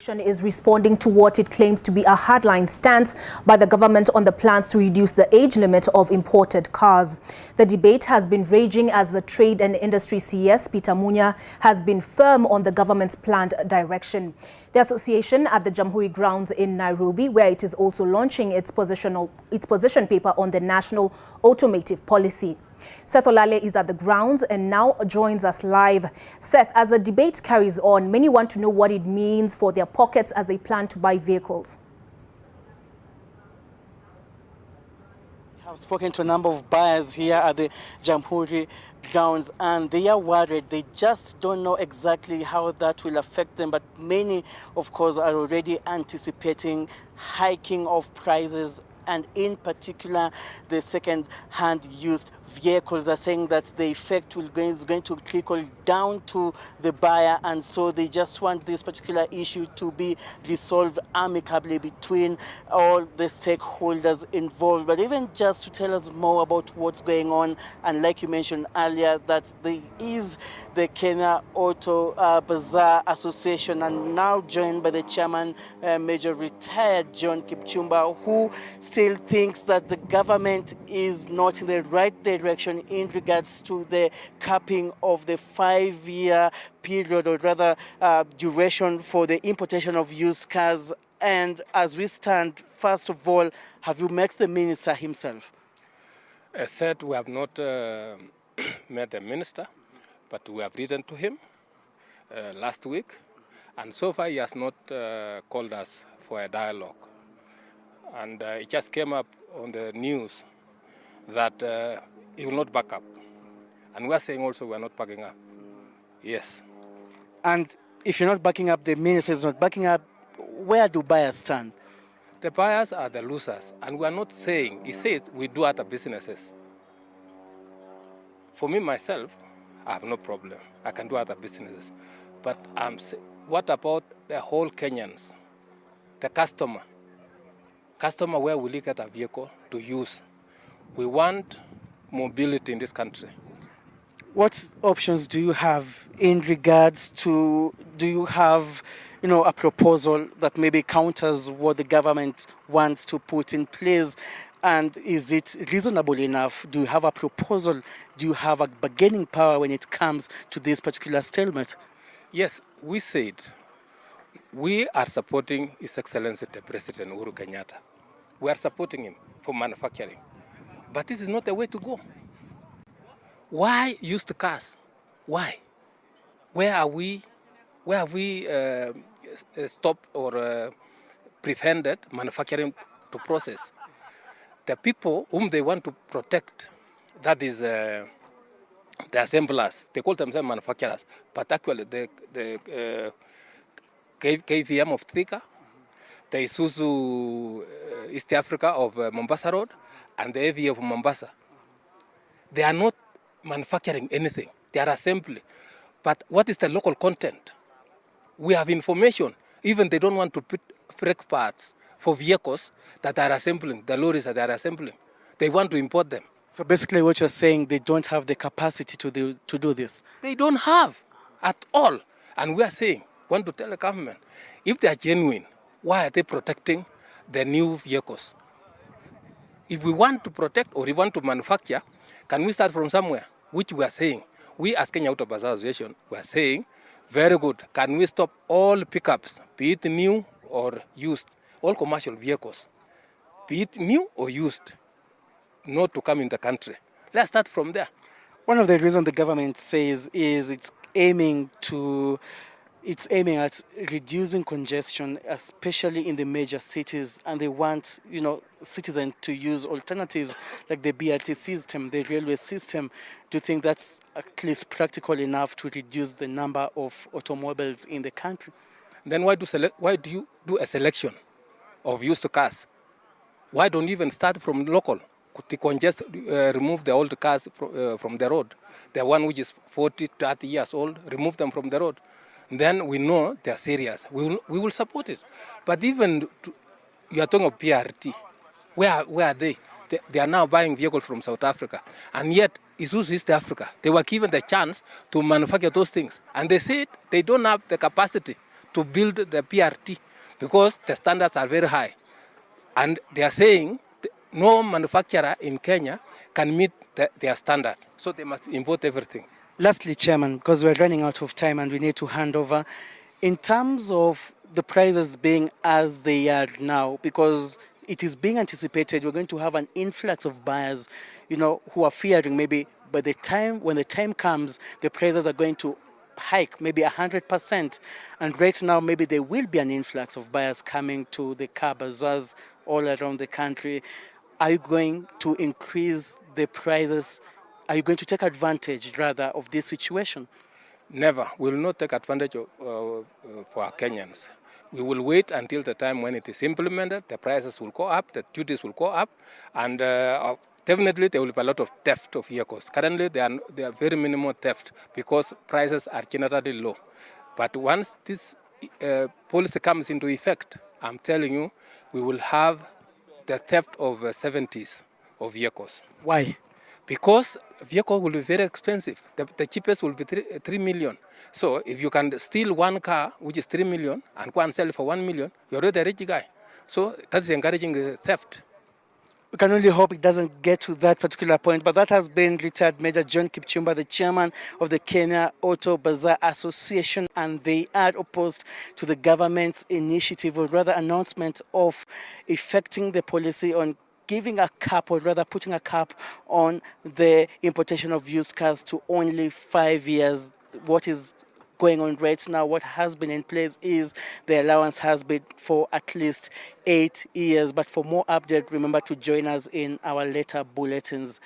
Opposition is responding to what it claims to be a hardline stance by the government on the plans to reduce the age limit of imported cars. The debate has been raging as the Trade and Industry CS, Peter Munya, has been firm on the government's planned direction. The association at the Jamhuri grounds in Nairobi, where it is also launching its position paper on the national automotive policy. Seth Olale is at the grounds and now joins us live. Seth, as the debate carries on, many want to know what it means for their pockets as they plan to buy vehicles. I've spoken to a number of buyers here at the Jamhuri grounds, and they are worried. They just don't know exactly how that will affect them. But many, of course, are already anticipating hiking of prices, and in particular, the second-hand used vehicles are saying that the effect is going to trickle down to the buyer, and so they just want this particular issue to be resolved amicably between all the stakeholders involved. But even just to tell us more about what's going on, and like you mentioned earlier, that there is the Kenya Auto-Bazaar Association, and now joined by the chairman, Major Retired John Kipchumba, who still thinks that the government is not in the right direction in regards to the capping of the 5-year period, or rather duration for the importation of used cars. And as we stand, first of all, have you met the minister himself? As said, we have not met the minister, but we have written to him last week, and so far he has not called us for a dialogue. And it just came up on the news that he will not back up. And we are saying also we are not backing up. Yes. And if you're not backing up, the minister is not backing up, where do buyers stand? The buyers are the losers. And we are not saying, he says we do other businesses. For me, myself, I have no problem. I can do other businesses. But what about the whole Kenyans? The customer? Customer, where will he get a vehicle to use? We want mobility in this country. What options do you have in regards to, do you have, a proposal that maybe counters what the government wants to put in place? And is it reasonable enough? Do you have a proposal? Do you have a bargaining power when it comes to this particular stalemate? Yes, we said we are supporting His Excellency the President Uhuru Kenyatta. We are supporting him for manufacturing. But this is not the way to go. Why used cars? Why? Where have we stopped or prevented manufacturing to process? The people whom they want to protect, that is the assemblers, they call themselves manufacturers, but actually the KVM of Thika, the Isuzu East Africa of Mombasa Road, and the AV of Mombasa. They are not manufacturing anything. They are assembly. But what is the local content? We have information. Even they don't want to put brake parts for vehicles that are assembling, the lorries that they are assembling. They want to import them. So basically what you're saying, they don't have the capacity to do this? They don't have at all. And we are saying, want to tell the government, if they are genuine, why are they protecting the new vehicles? If we want to protect or we want to manufacture, can we start from somewhere? Which we are saying. We as Kenya Auto-Bazaar Association, we are saying, very good. Can we stop all pickups, be it new or used, all commercial vehicles, be it new or used, not to come in the country? Let's start from there. One of the reasons the government says is it's aiming at reducing congestion, especially in the major cities, and they want, citizens to use alternatives like the BRT system, the railway system. Do you think that's at least practical enough to reduce the number of automobiles in the country? Then why do you do a selection of used cars? Why don't you even start from local? Remove the old cars from the road. The one which is 40, 30 years old, remove them from the road. Then we know they are serious. We will support it. But even you are talking of PRT. Where are they? They are now buying vehicles from South Africa. And yet, Isuzu East Africa, they were given the chance to manufacture those things. And they said they don't have the capacity to build the PRT because the standards are very high. And they are saying no manufacturer in Kenya can meet their standard. So they must import everything. Lastly, Chairman, because we're running out of time and we need to hand over, in terms of the prices being as they are now, because it is being anticipated we're going to have an influx of buyers, who are fearing maybe by the time, when the time comes, the prices are going to hike maybe 100%. And right now, maybe there will be an influx of buyers coming to the car bazaars all around the country. Are you going to increase the prices? Are you going to take advantage, rather, of this situation? Never. We will not take advantage for our Kenyans. We will wait until the time when it is implemented, the prices will go up, the duties will go up, and definitely there will be a lot of theft of vehicles. Currently, they are very minimal theft because prices are generally low. But once this policy comes into effect, I'm telling you, we will have the theft of 70s of vehicles. Why? Because vehicle will be very expensive. The cheapest will be 3 million. So if you can steal one car, which is 3 million, and go and sell it for 1 million, you're already a rich guy. So that's encouraging theft. We can only hope it doesn't get to that particular point, but that has been retired Major John Kipchumba, the chairman of the Kenya Auto-Bazaar Association, and they are opposed to the government's initiative, or rather announcement of effecting the policy on giving a cap, or rather putting a cap on the importation of used cars to only 5 years. What is going on right now, what has been in place is the allowance has been for at least 8 years. But for more update, remember to join us in our later bulletins.